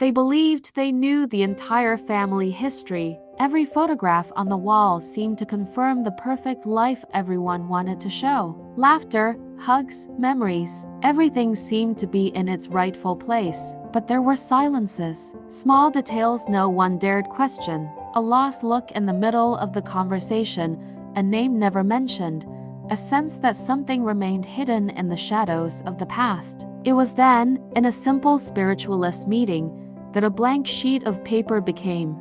They believed they knew the entire family history. Every photograph on the wall seemed to confirm the perfect life everyone wanted to show. Laughter, hugs, memories, everything seemed to be in its rightful place. But there were silences, small details no one dared question, a lost look in the middle of the conversation, a name never mentioned, a sense that something remained hidden in the shadows of the past. It was then, in a simple spiritualist meeting, that a blank sheet of paper became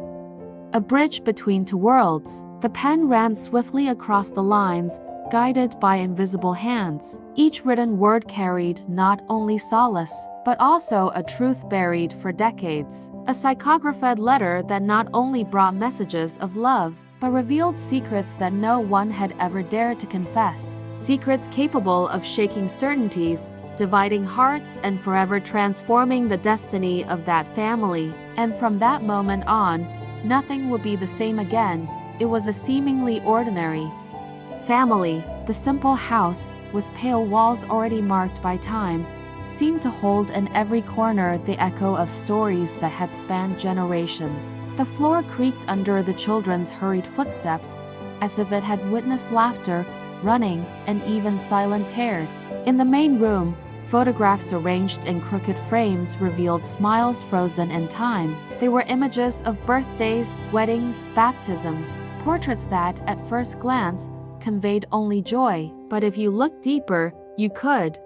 a bridge between two worlds. The pen ran swiftly across the lines, guided by invisible hands. Each written word carried not only solace, but also a truth buried for decades. A psychographed letter that not only brought messages of love, but revealed secrets that no one had ever dared to confess. Secrets capable of shaking certainties, dividing hearts, and forever transforming the destiny of that family. And from that moment on, nothing would be the same again. It was a seemingly ordinary family. The simple house, with pale walls already marked by time, seemed to hold in every corner the echo of stories that had spanned generations. The floor creaked under the children's hurried footsteps, as if it had witnessed laughter, running, and even silent tears. In the main room, photographs arranged in crooked frames revealed smiles frozen in time. They were images of birthdays, weddings, baptisms, portraits that, at first glance, conveyed only joy. But if you looked deeper, you could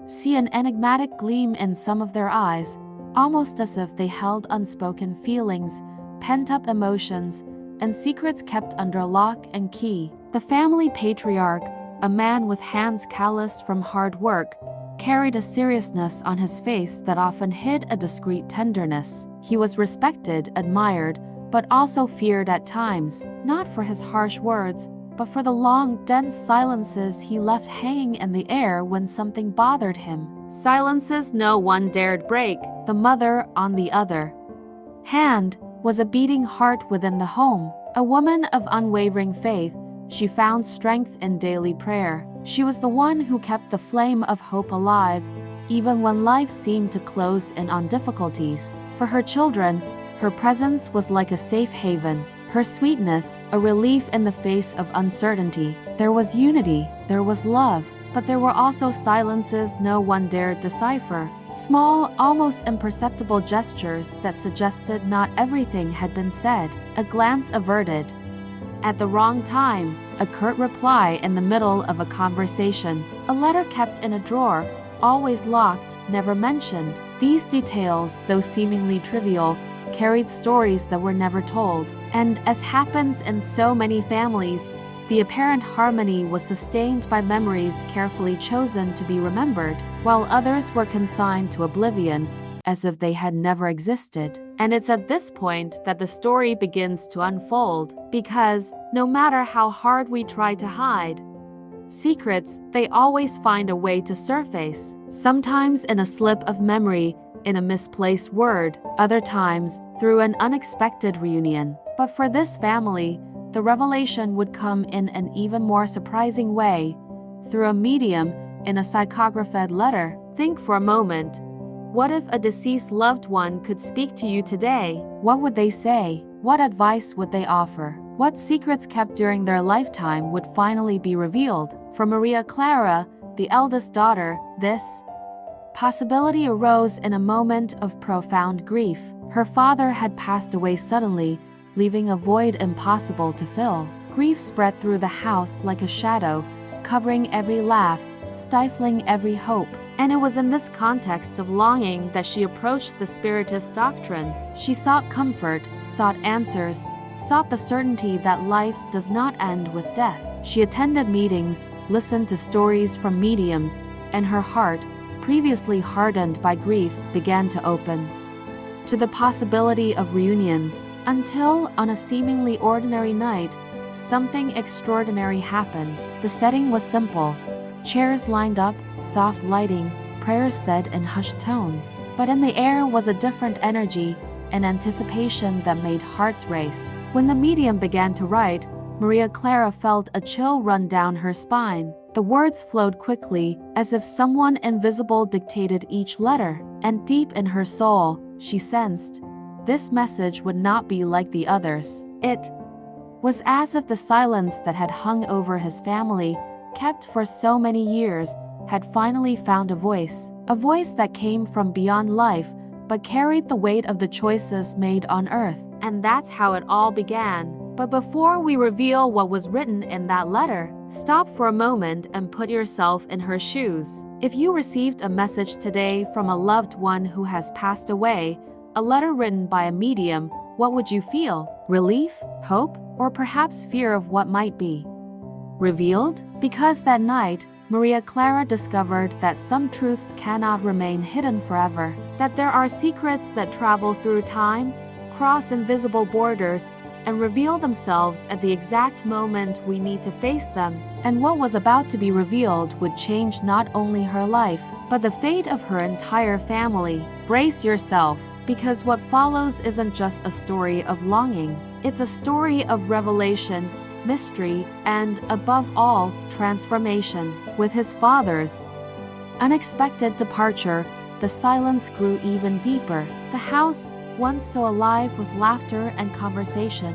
see an enigmatic gleam in some of their eyes, almost as if they held unspoken feelings, pent-up emotions, and secrets kept under lock and key. The family patriarch, a man with hands calloused from hard work, carried a seriousness on his face that often hid a discreet tenderness. He was respected, admired, but also feared at times, not for his harsh words, but for the long, dense silences he left hanging in the air when something bothered him. Silences no one dared break. The mother, on the other hand, was a beating heart within the home. A woman of unwavering faith, she found strength in daily prayer. She was the one who kept the flame of hope alive, even when life seemed to close in on difficulties. For her children, her presence was like a safe haven. Her sweetness, a relief in the face of uncertainty. There was unity, there was love, but there were also silences no one dared decipher. Small, almost imperceptible gestures that suggested not everything had been said. A glance averted at the wrong time, a curt reply in the middle of a conversation, a letter kept in a drawer, always locked, never mentioned. These details, though seemingly trivial, carried stories that were never told. And as happens in so many families, the apparent harmony was sustained by memories carefully chosen to be remembered, while others were consigned to oblivion, as if they had never existed. And it's at this point that the story begins to unfold, because no matter how hard we try to hide secrets, they always find a way to surface. Sometimes in a slip of memory, in a misplaced word, other times through an unexpected reunion. But for this family, the revelation would come in an even more surprising way, through a medium in a psychographed letter. Think for a moment. What if a deceased loved one could speak to you today? What would they say? What advice would they offer? What secrets kept during their lifetime would finally be revealed? For Maria Clara, the eldest daughter, this possibility arose in a moment of profound grief. Her father had passed away suddenly, leaving a void impossible to fill. Grief spread through the house like a shadow, covering every laugh, stifling every hope. And it was in this context of longing that she approached the Spiritist doctrine. She sought comfort, sought answers, sought the certainty that life does not end with death. She attended meetings, listened to stories from mediums, and her heart, previously hardened by grief, began to open to the possibility of reunions, until, on a seemingly ordinary night, something extraordinary happened. The setting was simple. Chairs lined up, soft lighting, prayers said in hushed tones. But in the air was a different energy, an anticipation that made hearts race. When the medium began to write, Maria Clara felt a chill run down her spine. The words flowed quickly, as if someone invisible dictated each letter, and deep in her soul, she sensed, this message would not be like the others. It was as if the silence that had hung over his family, kept for so many years, had finally found a voice that came from beyond life, but carried the weight of the choices made on earth. And that's how it all began. But before we reveal what was written in that letter, stop for a moment and put yourself in her shoes. If you received a message today from a loved one who has passed away, a letter written by a medium, what would you feel? Relief? Hope? Or perhaps fear of what might be revealed? Because that night, Maria Clara discovered that some truths cannot remain hidden forever, that there are secrets that travel through time, cross invisible borders, and reveal themselves at the exact moment we need to face them. And what was about to be revealed would change not only her life, but the fate of her entire family. Brace yourself, because what follows isn't just a story of longing. It's a story of revelation, mystery, and, above all, transformation. With his father's unexpected departure, the silence grew even deeper. The house, once so alive with laughter and conversation,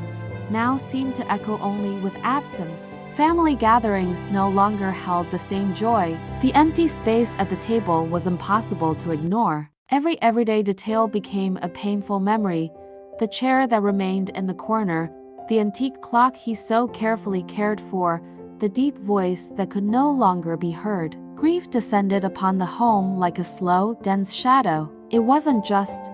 now seemed to echo only with absence. Family gatherings no longer held the same joy. The empty space at the table was impossible to ignore. Every everyday detail became a painful memory. The chair that remained in the corner, the antique clock he so carefully cared for, the deep voice that could no longer be heard. Grief descended upon the home like a slow, dense shadow. It wasn't just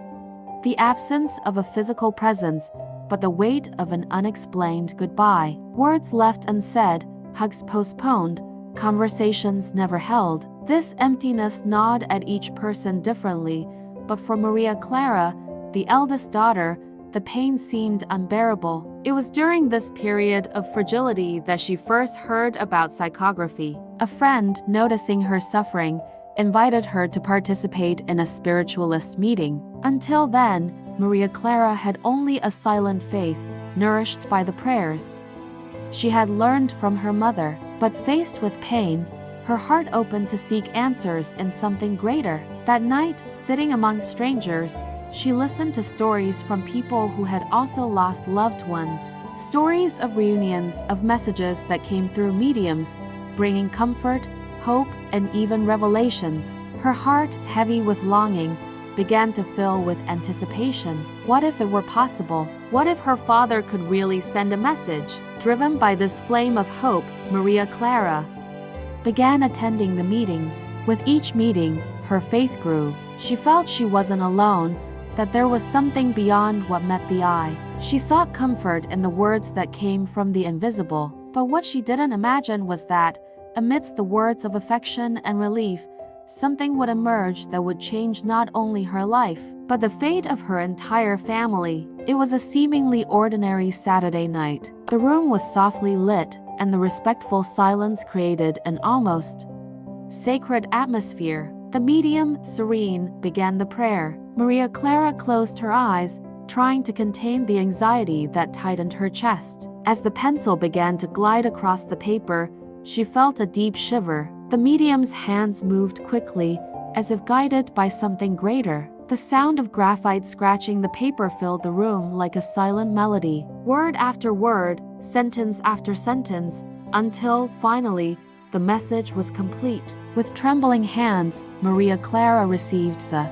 the absence of a physical presence, but the weight of an unexplained goodbye. Words left unsaid, hugs postponed, conversations never held. This emptiness gnawed at each person differently, but for Maria Clara, the eldest daughter, the pain seemed unbearable. It was during this period of fragility that she first heard about psychography. A friend, noticing her suffering, invited her to participate in a spiritualist meeting. Until then, Maria Clara had only a silent faith, nourished by the prayers she had learned from her mother. But faced with pain, her heart opened to seek answers in something greater. That night, sitting among strangers, she listened to stories from people who had also lost loved ones. Stories of reunions, of messages that came through mediums, bringing comfort, hope, and even revelations. Her heart, heavy with longing, began to fill with anticipation. What if it were possible? What if her father could really send a message? Driven by this flame of hope, Maria Clara began attending the meetings. With each meeting, her faith grew. She felt she wasn't alone, that there was something beyond what met the eye. She sought comfort in the words that came from the invisible, but what she didn't imagine was that, amidst the words of affection and relief, something would emerge that would change not only her life, but the fate of her entire family. It was a seemingly ordinary Saturday night. The room was softly lit, and the respectful silence created an almost sacred atmosphere. The medium, serene, began the prayer. Maria Clara closed her eyes, trying to contain the anxiety that tightened her chest. As the pencil began to glide across the paper, she felt a deep shiver. The medium's hands moved quickly, as if guided by something greater. The sound of graphite scratching the paper filled the room like a silent melody, word after word, sentence after sentence, until, finally, the message was complete. With trembling hands, Maria Clara received the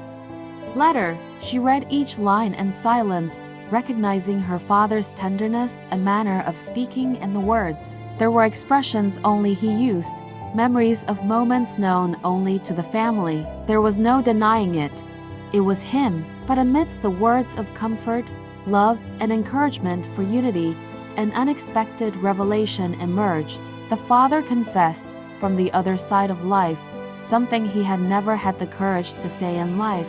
letter. She read each line in silence, recognizing her father's tenderness and manner of speaking in the words. There were expressions only he used, memories of moments known only to the family. There was no denying it. It was him. But amidst the words of comfort, love, and encouragement for unity, an unexpected revelation emerged. The father confessed, from the other side of life, something he had never had the courage to say in life.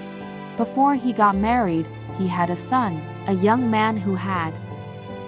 Before he got married, he had a son, a young man who had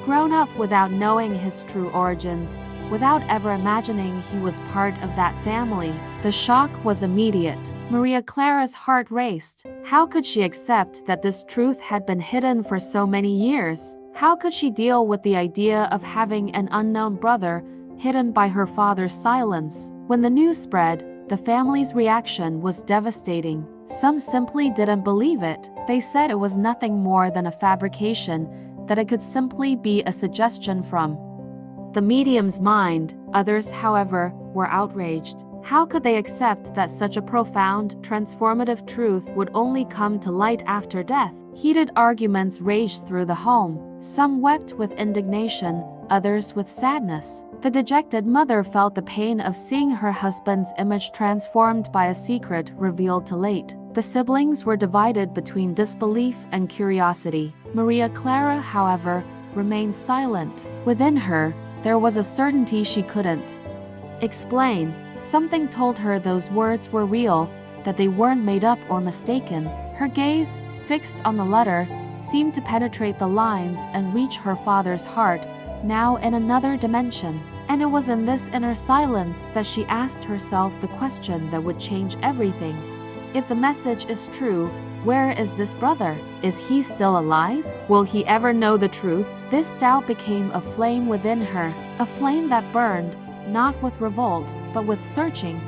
grown up without knowing his true origins, without ever imagining he was part of that family. The shock was immediate. Maria Clara's heart raced. How could she accept that this truth had been hidden for so many years? How could she deal with the idea of having an unknown brother hidden by her father's silence? When the news spread, the family's reaction was devastating. Some simply didn't believe it. They said it was nothing more than a fabrication, that it could simply be a suggestion from the medium's mind. Others, however, were outraged. How could they accept that such a profound, transformative truth would only come to light after death? Heated arguments raged through the home. Some wept with indignation, others with sadness. The dejected mother felt the pain of seeing her husband's image transformed by a secret revealed too late. The siblings were divided between disbelief and curiosity. Maria Clara, however, remained silent. Within her, there was a certainty she couldn't explain. Something told her those words were real, that they weren't made up or mistaken. Her gaze, fixed on the letter, seemed to penetrate the lines and reach her father's heart, now in another dimension. And it was in this inner silence that she asked herself the question that would change everything. If the message is true, where is this brother? Is he still alive? Will he ever know the truth? This doubt became a flame within her, a flame that burned, not with revolt, but with searching.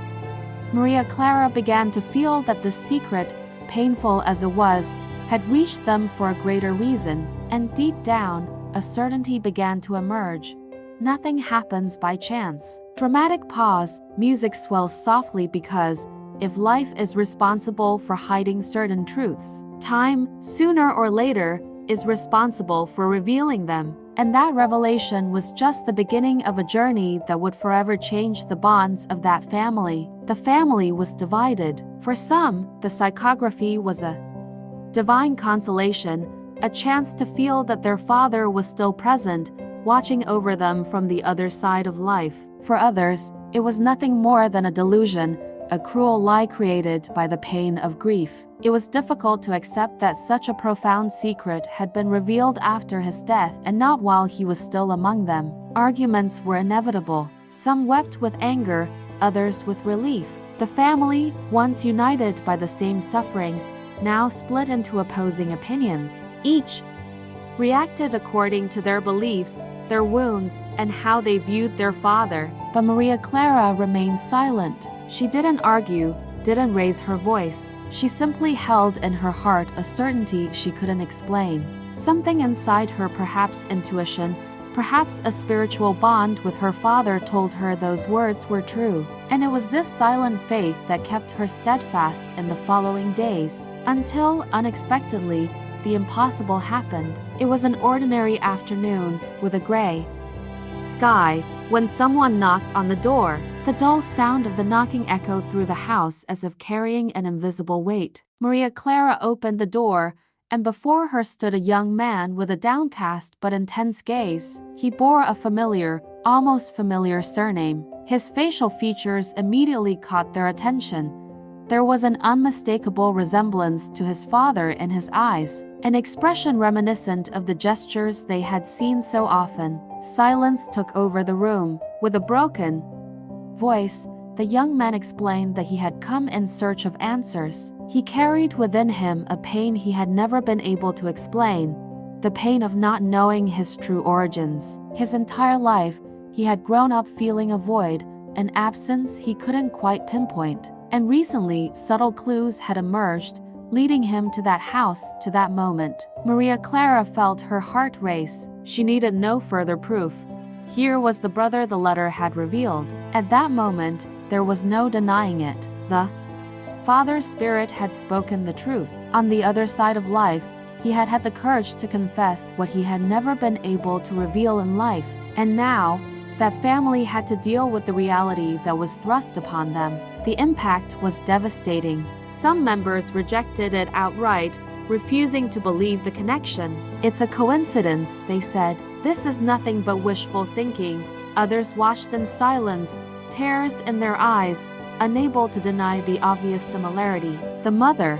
Maria Clara began to feel that the secret, painful as it was, had reached them for a greater reason, and deep down, a certainty began to emerge. Nothing happens by chance. Dramatic pause, music swells softly because, if life is responsible for hiding certain truths, time, sooner or later, is responsible for revealing them. And that revelation was just the beginning of a journey that would forever change the bonds of that family. The family was divided. For some, the psychography was a divine consolation, a chance to feel that their father was still present, watching over them from the other side of life. For others, it was nothing more than a delusion, a cruel lie created by the pain of grief. It was difficult to accept that such a profound secret had been revealed after his death and not while he was still among them. Arguments were inevitable. Some wept with anger, others with relief. The family, once united by the same suffering, now split into opposing opinions. Each reacted according to their beliefs, their wounds, and how they viewed their father. But Maria Clara remained silent. She didn't argue, didn't raise her voice. She simply held in her heart a certainty she couldn't explain. Something inside her, perhaps intuition, perhaps a spiritual bond with her father, told her those words were true. And it was this silent faith that kept her steadfast in the following days, until, unexpectedly, the impossible happened. It was an ordinary afternoon, with a gray sky, when someone knocked on the door. The dull sound of the knocking echoed through the house as if carrying an invisible weight. Maria Clara opened the door, and before her stood a young man with a downcast but intense gaze. He bore a familiar, almost familiar surname. His facial features immediately caught their attention. There was an unmistakable resemblance to his father in his eyes, an expression reminiscent of the gestures they had seen so often. Silence took over the room. With a broken voice, the young man explained that he had come in search of answers. He carried within him a pain he had never been able to explain, the pain of not knowing his true origins. His entire life, he had grown up feeling a void, an absence he couldn't quite pinpoint. And recently, subtle clues had emerged, leading him to that house, to that moment. Maria Clara felt her heart race. She needed no further proof. Here was the brother the letter had revealed. At that moment, there was no denying it. The father's spirit had spoken the truth. On the other side of life, he had had the courage to confess what he had never been able to reveal in life. And now, that family had to deal with the reality that was thrust upon them. The impact was devastating. Some members rejected it outright, refusing to believe the connection. "It's a coincidence," they said. "This is nothing but wishful thinking." Others watched in silence, tears in their eyes, unable to deny the obvious similarity. The mother,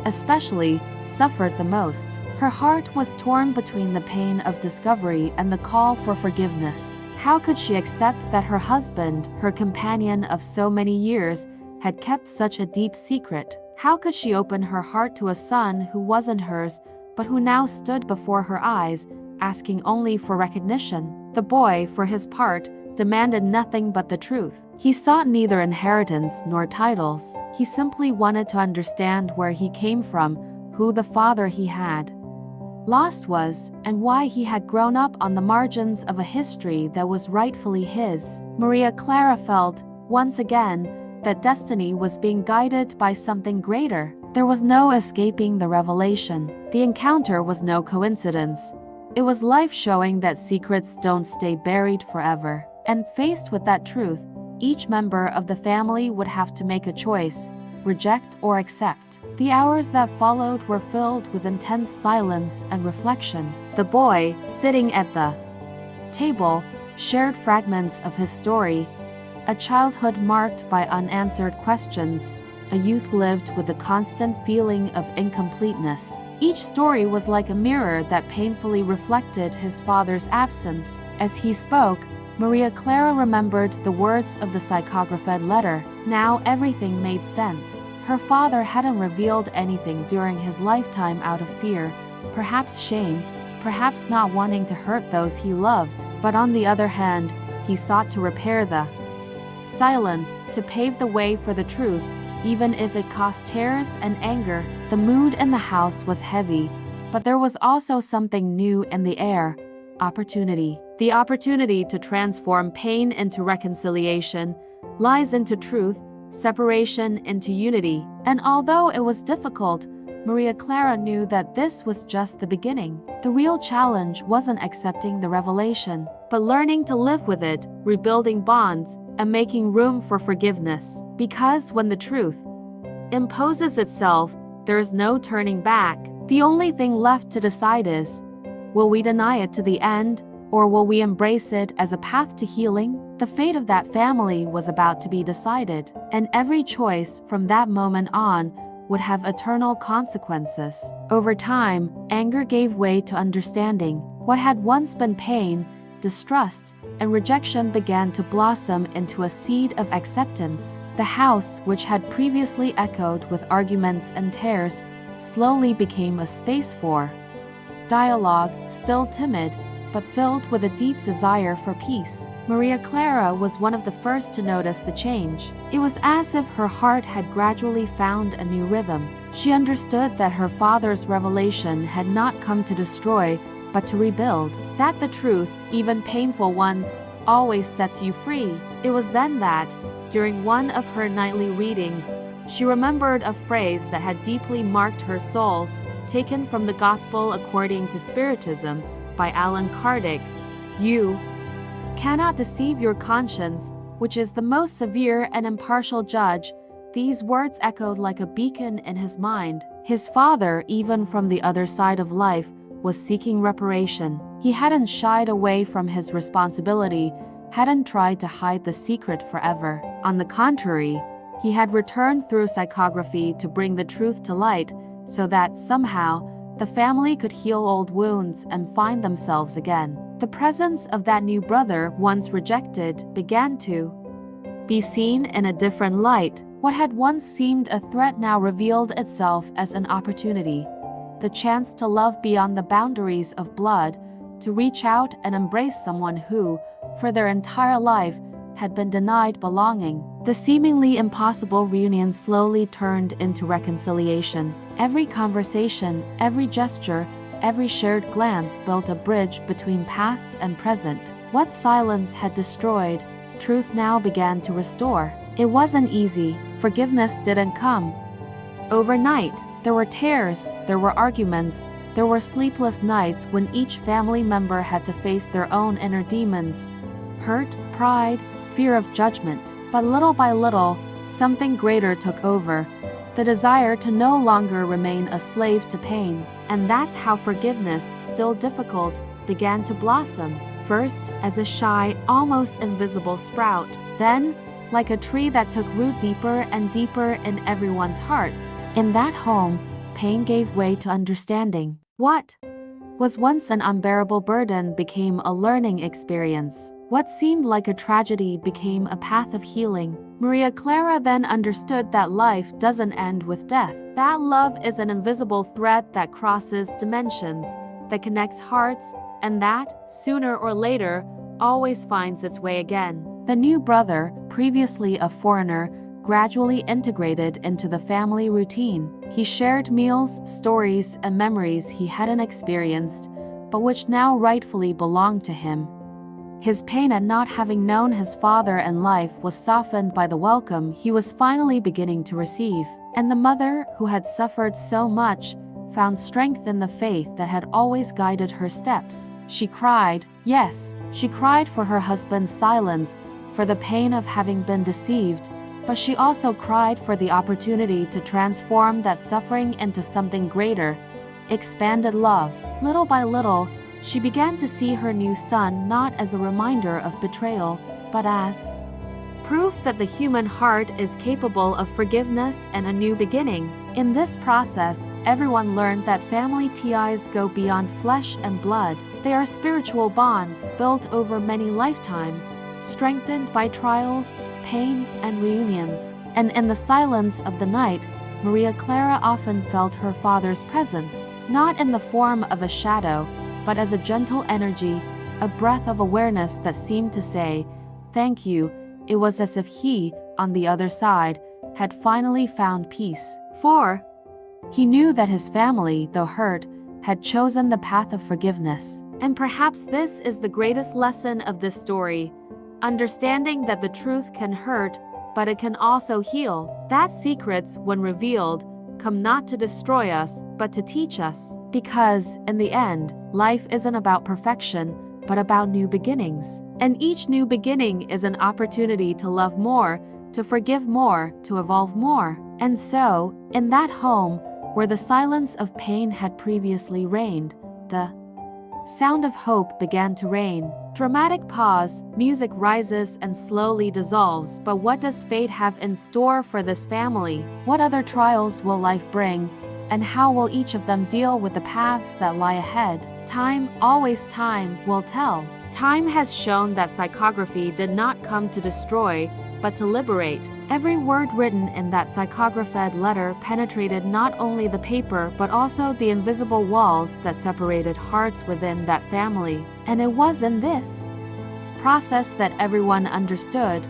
especially, suffered the most. Her heart was torn between the pain of discovery and the call for forgiveness. How could she accept that her husband, her companion of so many years, had kept such a deep secret? How could she open her heart to a son who wasn't hers, but who now stood before her eyes, asking only for recognition? The boy, for his part, demanded nothing but the truth. He sought neither inheritance nor titles. He simply wanted to understand where he came from, who the father he had lost was, and why he had grown up on the margins of a history that was rightfully his. Maria Clara felt, once again, that destiny was being guided by something greater. There was no escaping the revelation. The encounter was no coincidence. It was life showing that secrets don't stay buried forever. And faced with that truth, each member of the family would have to make a choice, reject or accept. The hours that followed were filled with intense silence and reflection. The boy, sitting at the table, shared fragments of his story, a childhood marked by unanswered questions, a youth lived with the constant feeling of incompleteness. Each story was like a mirror that painfully reflected his father's absence. As he spoke, Maria Clara remembered the words of the Psychography letter. Now everything made sense. Her father hadn't revealed anything during his lifetime out of fear, perhaps shame, perhaps not wanting to hurt those he loved. But on the other hand, he sought to repair the silence, to pave the way for the truth, even if it cost tears and anger. The mood in the house was heavy, but there was also something new in the air: opportunity. The opportunity to transform pain into reconciliation, lies into truth, separation into unity. And although it was difficult, Maria Clara knew that this was just the beginning. The real challenge wasn't accepting the revelation, but learning to live with it, rebuilding bonds, and making room for forgiveness. Because when the truth imposes itself, there's no turning back. The only thing left to decide is, will we deny it to the end, or will we embrace it as a path to healing? The fate of that family was about to be decided, and every choice from that moment on would have eternal consequences. Over time, anger gave way to understanding. What had once been pain, distrust, and rejection began to blossom into a seed of acceptance. The house, which had previously echoed with arguments and tears, slowly became a space for dialogue, still timid, but filled with a deep desire for peace. Maria Clara was one of the first to notice the change. It was as if her heart had gradually found a new rhythm. She understood that her father's revelation had not come to destroy, but to rebuild. That the truth, even painful ones, always sets you free. It was then that, during one of her nightly readings, she remembered a phrase that had deeply marked her soul, taken from the Gospel According to Spiritism by Allan Kardec. You cannot deceive your conscience, which is the most severe and impartial judge. These words echoed like a beacon in his mind. His father, even from the other side of life, was seeking reparation. He hadn't shied away from his responsibility, hadn't tried to hide the secret forever. On the contrary, he had returned through psychography to bring the truth to light, so that, somehow, the family could heal old wounds and find themselves again. The presence of that new brother, once rejected, began to be seen in a different light. What had once seemed a threat now revealed itself as an opportunity. The chance to love beyond the boundaries of blood, to reach out and embrace someone who, for their entire life, had been denied belonging. The seemingly impossible reunion slowly turned into reconciliation. Every conversation, every gesture, every shared glance built a bridge between past and present. What silence had destroyed, truth now began to restore. It wasn't easy. Forgiveness didn't come overnight. There were tears, there were arguments, there were sleepless nights when each family member had to face their own inner demons: hurt, pride, fear of judgment. But little by little, something greater took over, the desire to no longer remain a slave to pain. And that's how forgiveness, still difficult, began to blossom. First, as a shy, almost invisible sprout, then, like a tree that took root deeper and deeper in everyone's hearts. In that home, pain gave way to understanding. What was once an unbearable burden became a learning experience. What seemed like a tragedy became a path of healing. Maria Clara then understood that life doesn't end with death. That love is an invisible thread that crosses dimensions, that connects hearts, and that, sooner or later, always finds its way again. The new brother, previously a foreigner, gradually integrated into the family routine. He shared meals, stories, and memories he hadn't experienced, but which now rightfully belonged to him. His pain at not having known his father and life was softened by the welcome he was finally beginning to receive. And the mother, who had suffered so much, found strength in the faith that had always guided her steps. She cried, yes, she cried for her husband's silence, for the pain of having been deceived, but she also cried for the opportunity to transform that suffering into something greater, expanded love. Little by little, she began to see her new son not as a reminder of betrayal, but as proof that the human heart is capable of forgiveness and a new beginning. In this process, everyone learned that family ties go beyond flesh and blood. They are spiritual bonds built over many lifetimes, strengthened by trials, pain, and reunions. And in the silence of the night, Maria Clara often felt her father's presence, not in the form of a shadow, but as a gentle energy, a breath of awareness that seemed to say, "Thank you." It was as if he, on the other side, had finally found peace. For he knew that his family, though hurt, had chosen the path of forgiveness. And perhaps this is the greatest lesson of this story, understanding that the truth can hurt, but it can also heal. That secrets, when revealed, come not to destroy us, but to teach us. Because, in the end, life isn't about perfection, but about new beginnings. And each new beginning is an opportunity to love more, to forgive more, to evolve more. And so, in that home, where the silence of pain had previously reigned, the sound of hope began to reign. Dramatic pause, music rises and slowly dissolves. But what does fate have in store for this family? What other trials will life bring? And how will each of them deal with the paths that lie ahead? Time, always time, will tell. Time has shown that psychography did not come to destroy, but to liberate. Every word written in that psychographed letter penetrated not only the paper but also the invisible walls that separated hearts within that family. And it was in this process that everyone understood.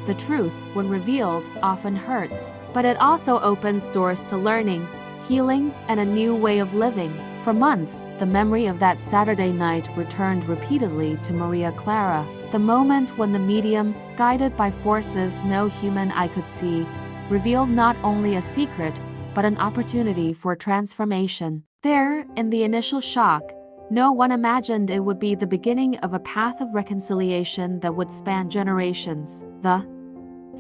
The truth, when revealed, often hurts, but it also opens doors to learning, healing, and a new way of living. For months, the memory of that Saturday night returned repeatedly to Maria Clara, the moment when the medium, guided by forces no human eye could see, revealed not only a secret, but an opportunity for transformation. There, in the initial shock, no one imagined it would be the beginning of a path of reconciliation that would span generations. The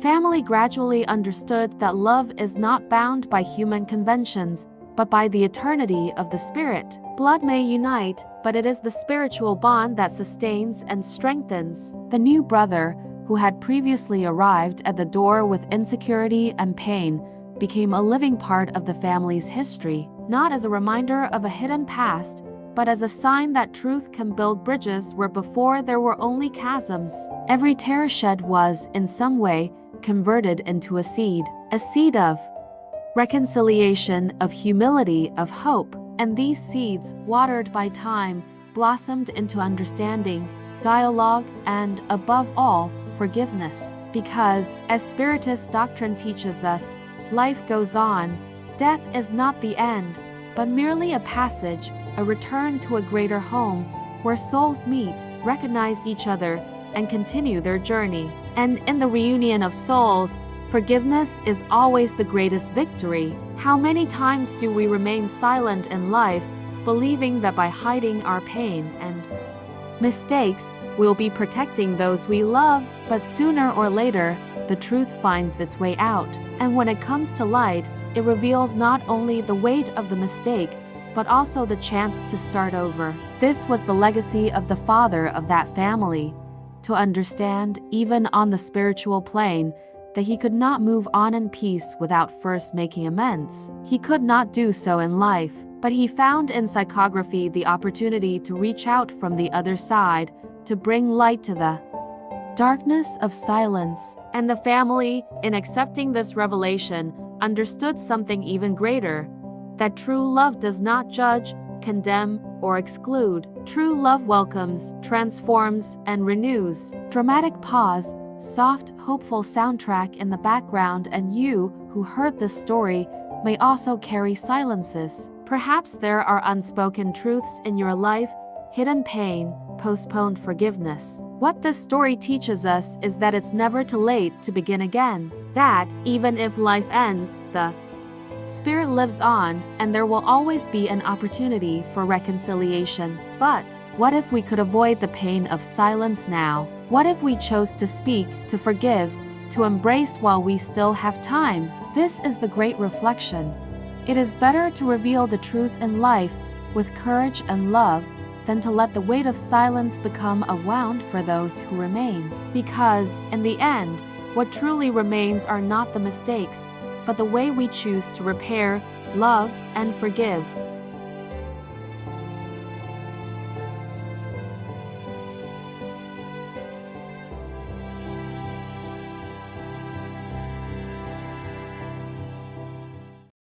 family gradually understood that love is not bound by human conventions, but by the eternity of the spirit. Blood may unite, but it is the spiritual bond that sustains and strengthens. The new brother, who had previously arrived at the door with insecurity and pain, became a living part of the family's history, not as a reminder of a hidden past, but as a sign that truth can build bridges where before there were only chasms. Every tear shed was, in some way, converted into a seed of reconciliation, of humility, of hope. And these seeds, watered by time, blossomed into understanding, dialogue, and, above all, forgiveness. Because, as Spiritist doctrine teaches us, life goes on. Death is not the end, but merely a passage, a return to a greater home, where souls meet, recognize each other, and continue their journey. And in the reunion of souls, forgiveness is always the greatest victory. How many times do we remain silent in life, believing that by hiding our pain and mistakes, we'll be protecting those we love? But sooner or later, the truth finds its way out. And when it comes to light, it reveals not only the weight of the mistake, but also the chance to start over. This was the legacy of the father of that family, to understand, even on the spiritual plane, that he could not move on in peace without first making amends. He could not do so in life, but he found in psychography the opportunity to reach out from the other side, to bring light to the darkness of silence. And the family, in accepting this revelation, understood something even greater, that true love does not judge, condemn, or exclude. True love welcomes, transforms, and renews. Dramatic pause, soft, hopeful soundtrack in the background, and you, who heard this story, may also carry silences. Perhaps there are unspoken truths in your life, hidden pain, postponed forgiveness. What this story teaches us is that it's never too late to begin again. That, even if life ends, the spirit lives on, and there will always be an opportunity for reconciliation. But what if we could avoid the pain of silence now? What if we chose to speak, to forgive, to embrace while we still have time? This is the great reflection. It is better to reveal the truth in life with courage and love than to let the weight of silence become a wound for those who remain. Because, in the end, what truly remains are not the mistakes, but the way we choose to repair, love, and forgive.